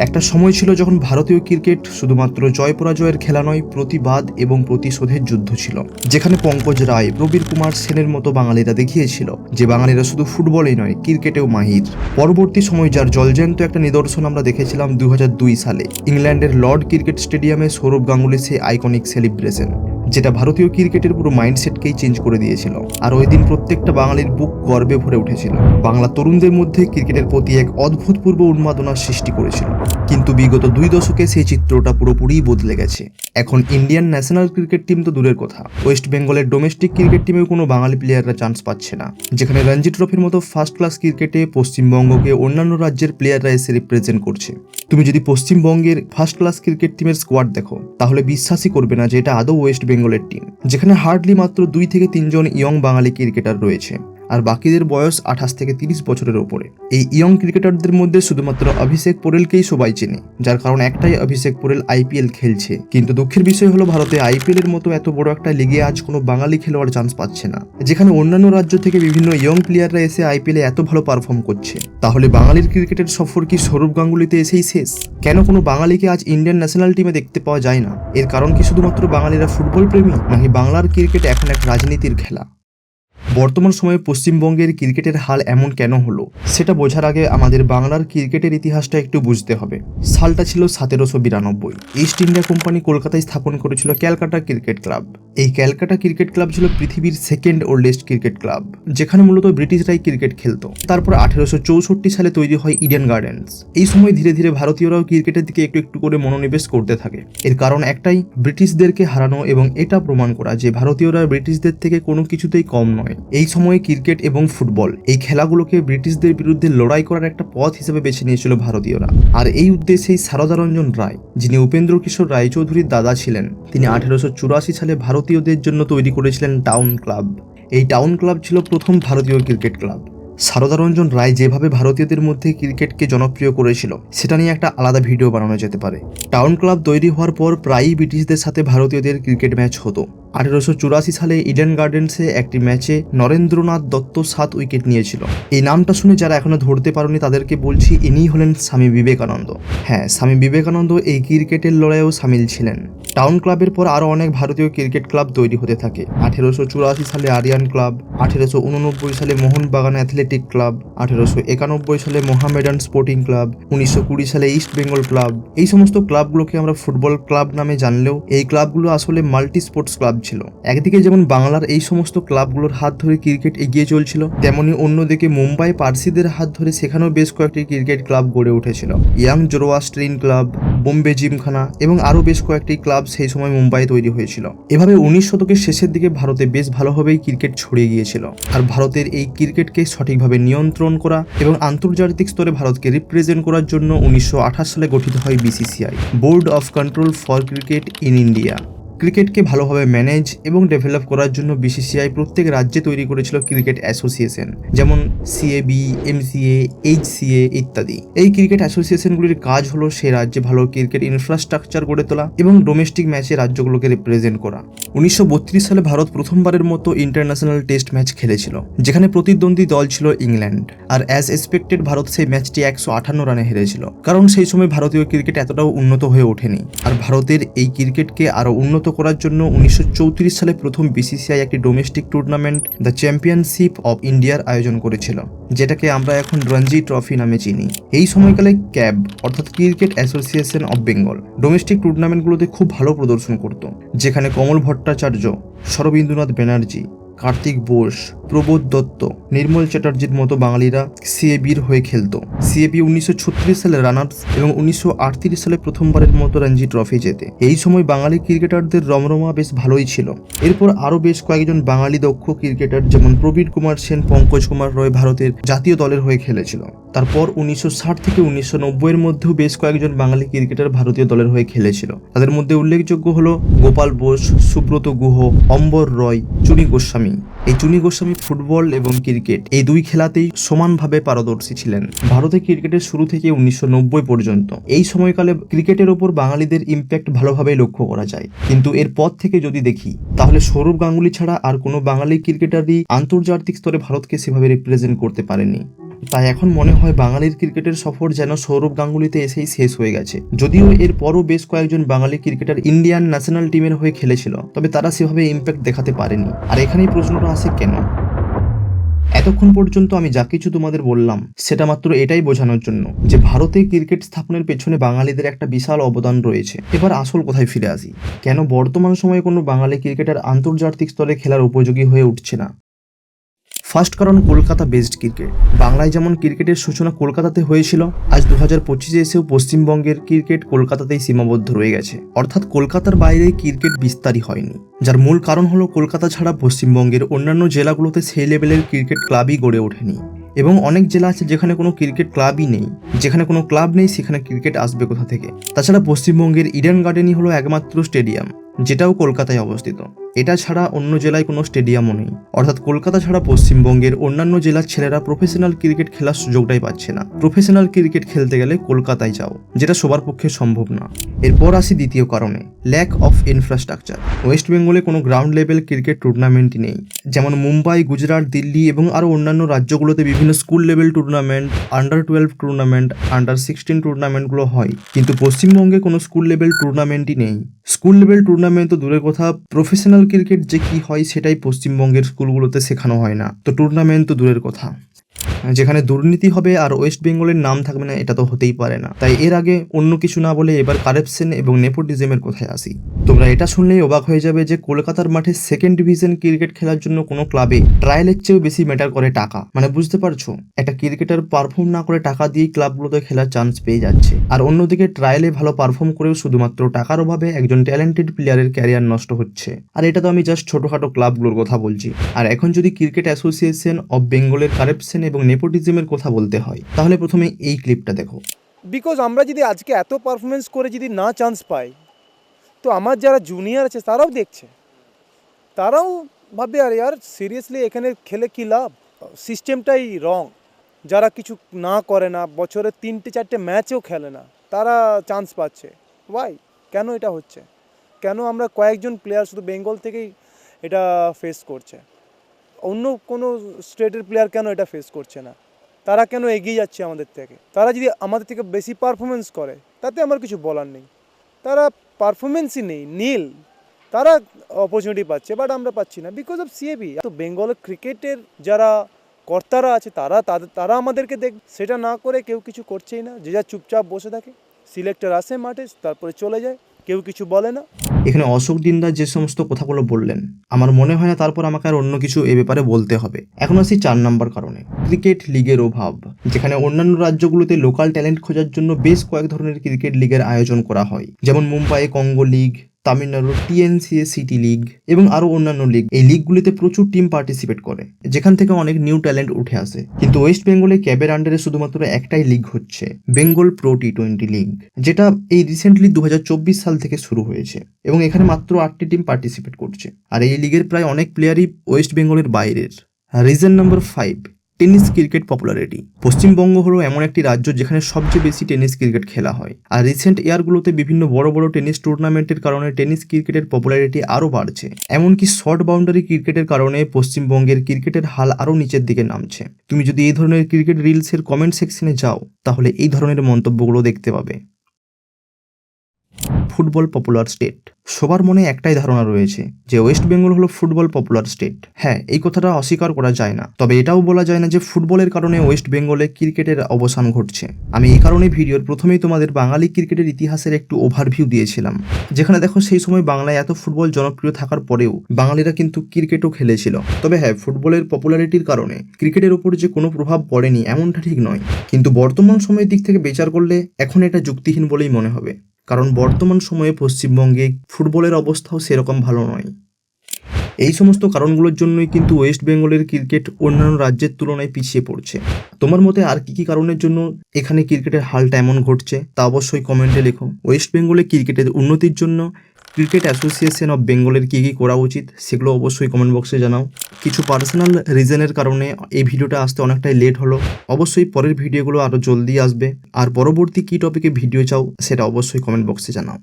একটা সময় ছিল যখন ভারতীয় ক্রিকেট শুধুমাত্র জয় পরাজয়ের খেলা নয়, প্রতিবাদ এবং প্রতিশোধের যুদ্ধ ছিল, যেখানে পঙ্কজ রায়, প্রবীর কুমার সেনের মতো বাঙালিরা দেখিয়েছিল যে বাঙালিরা শুধু ফুটবলেই নয়, ক্রিকেটেও মাহির। পরবর্তী সময় যার জলজ্যান্ত একটা নিদর্শন আমরা দেখেছিলাম 2002 সালে ইংল্যান্ডের লর্ড ক্রিকেট স্টেডিয়ামে সৌরভ গাঙ্গুলির সেই আইকনিক সেলিব্রেশন, যেটা ভারতীয় ক্রিকেটের পুরো মাইন্ডসেটকেই চেঞ্জ করে দিয়েছিল। আর ওই দিন প্রত্যেকটা বাঙালির বুক গর্বে ভরে উঠেছিল। বাংলা তরুণদের মধ্যে ক্রিকেটের প্রতি এক অদ্ভুতপূর্ব উন্মাদনার সৃষ্টি করেছিল। কিন্তু বিগত 2 দশকে সেই চিত্রটা পুরোপুরিই বদলে গেছে। এখন ইন্ডিয়ান ন্যাশনাল ক্রিকেট টিম তো দূরের কথা, ওয়েস্ট বেঙ্গলের ডোমেস্টিক ক্রিকেট টিমেও কোনো বাঙালি প্লেয়াররা চান্স পাচ্ছে না। যেখানে রঞ্জি ট্রফির মতো ফার্স্ট ক্লাস ক্রিকেটে পশ্চিমবঙ্গকে অন্যান্য রাজ্যের প্লেয়াররা এসে রিপ্রেজেন্ট করছে। তুমি যদি পশ্চিমবঙ্গের ফার্স্ট ক্লাস ক্রিকেট টিমের স্কোয়াড দেখো, তাহলে বিশ্বাসই করবে না যে এটা আদৌ ওয়েস্ট বেঙ্গলের টিম, যেখানে হার্ডলি মাত্র 2 থেকে 3 জন ইয়ং বাঙালি ক্রিকেটার রয়েছে, আর বাকিদের বয়স 28 থেকে 30 বছরের ওপরে। এই ইয়ং ক্রিকেটারদের মধ্যে শুধুমাত্র অভিষেক পোরেলকেই সবাই চেনে, যার কারণ একটাই, অভিষেক পোরেল আইপিএল খেলছে। কিন্তু দুঃখের বিষয় হলো ভারতে আইপিএল এর মতো এত বড় একটা লিগে আজ কোনো বাঙালি খেলোয়াড় চান্স পাচ্ছে না, যেখানে অন্যান্য রাজ্য থেকে বিভিন্ন ইয়ং প্লেয়াররা এসে আইপিএলে এত ভালো পারফর্ম করছে। তাহলে বাঙালির ক্রিকেটের সফর কি সৌরভ গাঙ্গুলিতে এসেই শেষ? কেন কোনো বাঙালিকে আজ ইন্ডিয়ান ন্যাশনাল টিমে দেখতে পাওয়া যায় না? এর কারণ কি শুধুমাত্র বাঙালিরা ফুটবল প্রেমী, নাকি বাংলার ক্রিকেট এখন এক রাজনীতির খেলা? বর্তমান সময়ে পশ্চিমবঙ্গের ক্রিকেটের হাল এমন কেন হলো সেটা বোঝার আগে আমাদের বাংলার ক্রিকেটের ইতিহাসটা একটু বুঝতে হবে। সালটা ছিল 1792। ইস্ট ইন্ডিয়া কোম্পানি কলকাতায় স্থাপন করেছিল ক্যালকাটা ক্রিকেট ক্লাব। এই ক্যালকাটা ক্রিকেট ক্লাব ছিল পৃথিবীর সেকেন্ড ওল্ডেস্ট ক্রিকেট ক্লাব, যেখানে মূলত ব্রিটিশরাই ক্রিকেট খেলতো। তারপর 1864 সালে তৈরি হয় ইডেন গার্ডেন্স। এই সময় ধীরে ধীরে ভারতীয়রাও ক্রিকেটের দিকে একটু একটু করে মনোনিবেশ করতে থাকে। এর কারণ একটাই, ব্রিটিশদেরকে হারানো এবং এটা প্রমাণ করা যে ভারতীয়রা ব্রিটিশদের থেকে কোনো কিছুতেই কম নয়। এই সময়ে ক্রিকেট এবং ফুটবল এই খেলাগুলোকে ব্রিটিশদের বিরুদ্ধে লড়াই করার একটা পথ হিসেবে বেছে নিয়েছিল ভারতীয়রা। আর এই উদ্দেশ্যেই সারদা রঞ্জন রায়, যিনি উপেন্দ্র কিশোর রায়চৌধুরীর দাদা ছিলেন, তিনি 1884 সালে ভারতীয়দের জন্য তৈরি করেছিলেন টাউন ক্লাব। এই টাউন ক্লাব ছিল প্রথম ভারতীয় ক্রিকেট ক্লাব। সারদা রঞ্জন রায় যেভাবে ভারতীয়দের মধ্যে ক্রিকেটকে জনপ্রিয় করেছিল সেটা নিয়ে একটা আলাদা ভিডিও বানানো যেতে পারে। টাউন ক্লাব তৈরি হওয়ার পর প্রায়ই ব্রিটিশদের সাথে ভারতীয়দের ক্রিকেট ম্যাচ হতো। 1884 সালে ইডেন গার্ডেন্সে একটি ম্যাচে নরেন্দ্রনাথ দত্ত 7 উইকেট নিয়েছিল। এই নামটা শুনে যারা এখনো ধরতে পারেনি তাদেরকে বলছি, ইনিই হলেন স্বামী বিবেকানন্দ। হ্যাঁ, স্বামী বিবেকানন্দ এই ক্রিকেটের লড়াইয়েও সামিল ছিলেন। টাউন ক্লাবের পর আরও অনেক ভারতীয় ক্রিকেট ক্লাব তৈরি হতে থাকে। 1884 সালে আরিয়ান ক্লাব, 1889 সালে মোহনবাগান অ্যাথলেটিক ক্লাব, 1891 সালে মোহামেডান স্পোর্টিং ক্লাব, 1920 সালে ইস্ট বেঙ্গল ক্লাব। এই সমস্ত ক্লাবগুলোকে আমরা ফুটবল ক্লাব নামে জানলেও এই ক্লাবগুলো আসলে মাল্টি স্পোর্টস ক্লাব ছিল। একদিকে যেমন বাংলার এই সমস্ত ক্লাবগুলোর হাত ধরে ক্রিকেট এগিয়ে চলছিল, তেমনি অন্যদিকে মুম্বাই পার্সিদের হাত ধরে সেখানেও বেশ কয়েকটি ক্রিকেট ক্লাব গড়ে উঠেছিল। ইয়াং জোরোয়াস্ট্রিন ক্লাব, বোম্বে জিমখানা এবং আরও বেশ কয়েকটি ক্লাব সেই সময় মুম্বাই তৈরি হয়েছিল। এভাবে 19 শতকের শেষের দিকে ভারতে বেশ ভালোভাবেই ক্রিকেট ছড়িয়ে গিয়েছিল। আর ভারতের এই ক্রিকেটকে সঠিকভাবে নিয়ন্ত্রণ করা এবং আন্তর্জাতিক স্তরে ভারতকে রিপ্রেজেন্ট করার জন্য 1928 সালে গঠিত হয় BCCI, board of control for cricket in India. ক্রিকেটকে ভালোভাবে ম্যানেজ এবং ডেভেলপ করার জন্য বিসিসিআই প্রত্যেক রাজ্যে তৈরি করেছিল ক্রিকেট অ্যাসোসিয়েশন, যেমন সিএবি, এমসিএ, এইচসিএ ইত্যাদি। এই ক্রিকেট অ্যাসোসিয়েশনগুলির কাজ হলো সেই রাজ্যে ভালো ক্রিকেট ইনফ্রাস্ট্রাকচার গড়ে তোলা এবং ডোমেস্টিক ম্যাচে রাজ্যগুলোকে রিপ্রেজেন্ট করা। 1932 সালে ভারত প্রথমবারের মতো ইন্টারন্যাশনাল টেস্ট ম্যাচ খেলেছিল, যেখানে প্রতিদ্বন্দ্বী দল ছিল ইংল্যান্ড। আর অ্যাজ এক্সপেক্টেড ভারত সেই ম্যাচটি 158 রানে হেরেছিল, কারণ সেই সময় ভারতীয় ক্রিকেট এতটাও উন্নত হয়ে ওঠেনি। আর ভারতের এই ক্রিকেটকে আরও উন্নত করার জন্য 1934 সালে প্রথম বিসিসিআই একটি domestic tournament the championship of ইন্ডিয়ার আয়োজন করেছিল, যেটাকে আমরা এখন রঞ্জি ট্রফি নামে চিনি। এই সময়কালে ক্যাব অর্থাৎ cricket association of Bengal domestic টুর্নামেন্টগুলোতে খুব ভালো প্রদর্শন করত, যেখানে কমল ভট্টাচার্য, শরদিন্দ্রনাথ ব্যানার্জি, কার্তিক বোস, প্রবোধ দত্ত, নির্মল চ্যাটার্জির মতো বাঙালিরা সিএবির হয়ে খেলত। সিএবি 1936 সালে রানার্স এবং 1938 সালে প্রথমবারের মতো রঞ্জি ট্রফি জেতে। এই সময় বাঙালি ক্রিকেটারদের রমরমা বেশ ভালোই ছিল। এরপর আরও বেশ কয়েকজন বাঙালি দক্ষ ক্রিকেটার যেমন প্রবীর কুমার সেন, পঙ্কজ কুমার রয় ভারতের জাতীয় দলের হয়ে খেলেছিল। তারপর 1960 থেকে 1990 এর মধ্যেও বেশ কয়েকজন বাঙালি ক্রিকেটার ভারতীয় দলের হয়ে খেলেছিল। তাদের মধ্যে উল্লেখযোগ্য হলো গোপাল বোস, সুব্রত গুহ, অম্বর রয়, চুনি গোস্বামী। এই চুনি গোস্বামী ফুটবল এবং ক্রিকেট এই দুই খেলাতেই সমানভাবে পারদর্শী ছিলেন। ভারতে ক্রিকেটের শুরু থেকে 1990 পর্যন্ত এই সময়কালে ক্রিকেটের ওপর বাঙালিদের ইম্প্যাক্ট ভালোভাবে লক্ষ্য করা যায়। কিন্তু এর পর থেকে যদি দেখি, তাহলে সৌরভ গাঙ্গুলি ছাড়া আর কোনো বাঙালি ক্রিকেটারই আন্তর্জাতিক স্তরে ভারতকে সেভাবে রিপ্রেজেন্ট করতে পারেনি। তাই এখন মনে হয় বাঙালির ক্রিকেটের সফর যেন সৌরভ গাঙ্গুলিতে এসেই শেষ হয়ে গেছে। যদিও এর পরও বেশ কয়েকজন বাঙালি ক্রিকেটার ইন্ডিয়ান ন্যাশনাল টিমের হয়ে খেলেছিল, তবে তারা সেভাবে ইম্প্যাক্ট দেখাতে পারেনি। আর এখানেই প্রশ্নটা আসে কেন। এতক্ষণ পর্যন্ত আমি যা কিছু তোমাদের বললাম সেটা মাত্র এটাই বোঝানোর জন্য যে ভারতে ক্রিকেট স্থাপনের পেছনে বাঙালিদের একটা বিশাল অবদান রয়েছে। এবার আসল কথায় ফিরে আসি, কেন বর্তমান সময়ে কোনো বাঙালি ক্রিকেটার আন্তর্জাতিক স্তরে খেলার উপযোগী হয়ে উঠছে না। ফার্স্ট কারণ কলকাতা বেসড ক্রিকেট। বাংলায় যেমন ক্রিকেটের সূচনা কলকাতাতে হয়েছিল, আজ 2025-এ এসেও পশ্চিমবঙ্গের ক্রিকেট কলকাতাতেই সীমাবদ্ধ রয়ে গেছে। অর্থাৎ কলকাতার বাইরে ক্রিকেট বিস্তারই হয়নি, যার মূল কারণ হলো কলকাতা ছাড়া পশ্চিমবঙ্গের অন্যান্য জেলাগুলোতে সেই লেভেলের ক্রিকেট ক্লাবই গড়ে ওঠেনি। এবং অনেক জেলা আছে যেখানে কোনো ক্রিকেট ক্লাবই নেই। যেখানে কোনো ক্লাব নেই সেখানে ক্রিকেট আসবে কোথা থেকে? তাছাড়া পশ্চিমবঙ্গের ইডেন গার্ডেনই হলো একমাত্র স্টেডিয়াম, যেটাও কলকাতায় অবস্থিত। এটা ছাড়া অন্য জেলায় কোনো স্টেডিয়ামও নেই। অর্থাৎ কলকাতা ছাড়া পশ্চিমবঙ্গের অন্যান্য জেলার ছেলেরা প্রফেশনাল ক্রিকেট খেলার সুযোগটাই পাচ্ছে না। প্রফেশনাল ক্রিকেট খেলতে গেলে কলকাতায় যাও, যেটা সবার পক্ষে সম্ভব না। এরপর আসি দ্বিতীয় কারণে, ল্যাক অফ ইনফ্রাস্ট্রাকচার। ওয়েস্ট বেঙ্গলে কোনো গ্রাউন্ড লেভেল ক্রিকেট টুর্নামেন্টই নেই। যেমন মুম্বাই, গুজরাট, দিল্লি এবং আরও অন্যান্য রাজ্যগুলোতে বিভিন্ন school level tournament, under 12 tournament, under 16 টুর্নামেন্টগুলো হয়, কিন্তু পশ্চিমবঙ্গে কোনো স্কুল লেভেল টুর্নামেন্টই নেই। স্কুল লেভেল টুর্নামেন্ট তো দূরের কথা, প্রফেশনাল ক্রিকেট যে কি হয় সেটাই পশ্চিমবঙ্গের স্কুলগুলোতে শেখানো হয় না, তো টুর্নামেন্ট তো দূরের কথা। যেখানে দুর্নীতি হবে আর ওয়েস্ট বেঙ্গলের নাম থাকবে না, এটা তো হতেই পারে না। তাই এর আগে অন্য কিছু না বলে এবার কারাপশন এবং নেপোটিজমের কথায় আসি। তোমরা এটা শুনলেই অবাক হয়ে যাবে যে কলকাতার মাঠে সেকেন্ড ডিভিশন ক্রিকেট খেলার জন্য কোনো ক্লাবে ট্রায়ালের চেয়েও বেশি ম্যাটার করে টাকা। মানে বুঝতে পারছো, একটা ক্রিকেটার পারফর্ম না করে টাকা দিয়েই ক্লাবগুলোতে খেলার চান্স পেয়ে যাচ্ছে, আর অন্যদিকে ট্রায়ালে ভালো পারফর্ম করেও শুধুমাত্র টাকার অভাবে একজন ট্যালেন্টেড প্লেয়ারের ক্যারিয়ার নষ্ট হচ্ছে। আর এটা তো আমি জাস্ট ছোটখাটো ক্লাবগুলোর কথা বলছি। আর এখন যদি ক্রিকেট অ্যাসোসিয়েশন অফ বেঙ্গলের কারাপশন এবং নেপোটিজমের কথা বলতে হয়, তাহলে প্রথমে এই ক্লিপটা দেখো। বিকজ আমরা যদি আজকে এত পারফরমেন্স করে যদি না চান্স পাই, তো আমার যারা জুনিয়র আছে তারাও দেখছে, তারাও ভাববে আরে यार সিরিয়াসলি এখানে খেলে কি লাভ, সিস্টেমটাই রং। যারা কিছু না করে না, বছরে 3-4 ম্যাচও খেলে না, তারা চান্স পাচ্ছে। ওয়াই? কেন এটা হচ্ছে? কেন আমরা কয়েকজন প্লেয়ার শুধু বেঙ্গল থেকেই এটা ফেস করছে? অন্য কোনো স্টেটের প্লেয়ার কেন এটা ফেস করছে না? তারা কেন এগিয়ে যাচ্ছে আমাদের থেকে? তারা যদি আমাদের থেকে বেশি পারফরমেন্স করে তাতে আমার কিছু বলার নেই। তারা পারফরমেন্সই নেই, নীল, তারা অপরচুনিটি পাচ্ছে, বাট আমরা পাচ্ছি না বিকজ অফ সিএবি। তো বেঙ্গলের ক্রিকেটের যারা কর্তারা আছে তারা আমাদেরকে দেখ, সেটা না করে কেউ কিছু করছেই না। যে যা চুপচাপ বসে থাকে, সিলেক্টর আসে মাঠে, তারপরে চলে যায়, কেউ কিছু বলে না। এখানে অশোক দিনদা যে সমস্ত কথাগুলো বললেন, আমার মনে হয় না তারপর আমাকে আর অন্য কিছু এ ব্যাপারে বলতে হবে। এখন আসি 4 নম্বর কারণে, ক্রিকেট লিগের অভাব। যেখানে অন্যান্য রাজ্যগুলোতে লোকাল ট্যালেন্ট খোঁজার জন্য বেশ কয়েক ধরনের ক্রিকেট লিগের আয়োজন করা হয়, যেমন মুম্বাই কঙ্গো লিগ, তামিলনাড়ুর টিএনসিএ সিটি লিগ এবং আরও অন্যান্য লিগ। এই লিগগুলিতে প্রচুর টিম পার্টিসিপেট করে, যেখান থেকে অনেক নিউ ট্যালেন্ট উঠে আসে। কিন্তু ওয়েস্ট বেঙ্গলে ক্যাবের আন্ডারে শুধুমাত্র একটাই লিগ হচ্ছে, বেঙ্গল প্রো টি20 লিগ, যেটা এই রিসেন্টলি 2024 সাল থেকে শুরু হয়েছে এবং এখানে মাত্র 8টি টিম পার্টিসিপেট করছে। আর এই লিগের প্রায় অনেক প্লেয়ারই ওয়েস্ট বেঙ্গলের বাইরের। Reason number 5, tennis cricket popularity. Paschimbanga হলো এমন একটি রাজ্য যেখানে সবচেয়ে বেশি টেনিস ক্রিকেট খেলা হয়, আর রিসেন্ট ইয়ারগুলোতে বিভিন্ন বড় বড় টেনিস টুর্নামেন্টের কারণে টেনিস ক্রিকেটের পপুলারিটি আরও বাড়ছে। এমনকি শর্ট বাউন্ডারি ক্রিকেটের কারণে পশ্চিমবঙ্গের ক্রিকেটের হাল আরও নিচের দিকে নামছে। তুমি যদি এই ধরনের ক্রিকেট রিলসের কমেন্ট সেকশনে যাও, তাহলে এই ধরনের মন্তব্যগুলো দেখতে পাবে। Football popular state. সবার মনে একটাই ধারণা রয়েছে যে ওয়েস্ট বেঙ্গল হলো ফুটবল পপুলার স্টেট। হ্যাঁ, এই কথাটা অস্বীকার করা যায় না, তবে এটাও বলা যায় না যে ফুটবলের কারণে ওয়েস্ট বেঙ্গলে ক্রিকেটের অবসান ঘটছে। আমি এই কারণে ভিডিওর প্রথমেই তোমাদের বাঙালি ক্রিকেটের ইতিহাসের একটু ওভারভিউ দিয়েছিলাম, যেখানে দেখো সেই সময় বাংলায় এত ফুটবল জনপ্রিয় থাকার পরেও বাঙালিরা কিন্তু ক্রিকেটও খেলেছিল। তবে হ্যাঁ, ফুটবলের পপুলারিটির কারণে ক্রিকেটের উপর যে কোনো প্রভাব পড়েনি এমনটা ঠিক নয়, কিন্তু বর্তমান সময়ের দিক থেকে বিচার করলে এখন এটা যুক্তিহীন বলেই মনে হবে, কারণ বর্তমান সময়ে পশ্চিমবঙ্গে ফুটবলের অবস্থাও সেরকম ভালো নয়। এই সমস্ত কারণগুলোর জন্যই কিন্তু ওয়েস্ট বেঙ্গলের ক্রিকেট অন্যান্য রাজ্যের তুলনায় পিছিয়ে পড়ছে। তোমার মতে আর কি কি কারণের জন্য এখানে ক্রিকেটের হালটা এমন ঘটছে তা অবশ্যই কমেন্টে লেখো। ওয়েস্ট বেঙ্গলে ক্রিকেটের উন্নতির জন্য ক্রিকেট অ্যাসোসিয়েশন অফ বেঙ্গলের কী কী করা উচিত সেগুলো অবশ্যই কমেন্ট বক্সে জানাও। কিছু পার্সোনাল রিজনের কারণে এই ভিডিওটা আসতে অনেকটাই লেট হলো, অবশ্যই পরের ভিডিওগুলো আরও জলদি আসবে। আর পরবর্তী কী টপিকে ভিডিও চাও সেটা অবশ্যই কমেন্ট বক্সে জানাও।